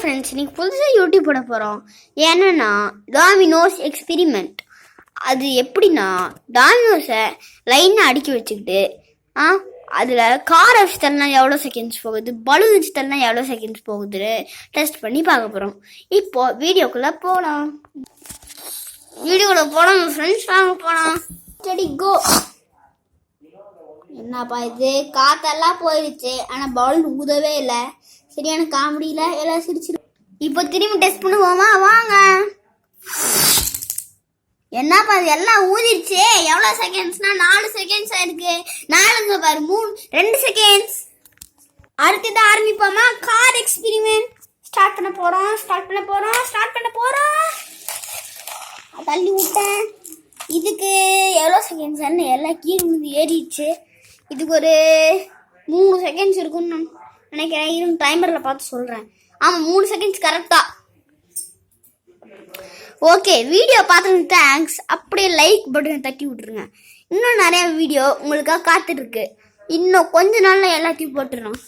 Friends, இன்னைக்கு புதுசாக YouTube போட போகிறோம். என்னன்னா டாமினோஸ் எக்ஸ்பெரிமெண்ட். அது எப்படின்னா, டாமினோஸை லைனாக அடுக்கி வச்சுக்கிட்டு அதில் கார் வச்சுட்டல்னா எவ்வளோ செகண்ட்ஸ் போகுது, பலூன் வச்சுட்டல்னா எவ்வளோ செகண்ட்ஸ் போகுதுன்னு டெஸ்ட் பண்ணி பார்க்க போகிறோம். இப்போ வீடியோக்குள்ளே போகலாம். ஃப்ரெண்ட்ஸ், வாங்க போகலாம். சரி, கோ. என்னப்பா இது, காத்தெல்லாம் போயிடுச்சு, ஆனால் பலூன் ஊதவே இல்லை. சரியான காமெடியில் எல்லாம் சிரிச்சிரு. இப்போ திரும்பி டெஸ்ட் பண்ணுவோமா? வாங்க. என்னப்பா இது, எல்லாம் ஊதிருச்சு. எவ்வளோ செகண்ட்ஸ்னா 4 செகண்ட்ஸ் ஆயிருக்கு. 4 பாரு, 2 செகண்ட்ஸ். அடுத்தது ஆரம்பிப்போமா? கார் எக்ஸ்பெரிமெண்ட் ஸ்டார்ட் பண்ண போறோம். தள்ளி விட்டேன். இதுக்கு எவ்வளோ செகண்ட்ஸ் எல்லாம் கீழே வந்து ஏறிடுச்சு. இதுக்கு ஒரு 3 செகண்ட்ஸ் இருக்குன்னு நான் நினைக்கிறேன். இது டைமரில் பார்த்து சொல்கிறேன். ஆமாம், 3 செகண்ட்ஸ் கரெக்டா. ஓகே, வீடியோ பார்த்தது தேங்க்ஸ். அப்படியே லைக் பட்டனை தட்டி விட்டுருங்க. இன்னும் நிறைய வீடியோ உங்களுக்காக காத்துட்ருக்கு. இன்னும் கொஞ்ச நாளில் எல்லாத்தையும் போட்டுடுறோம்.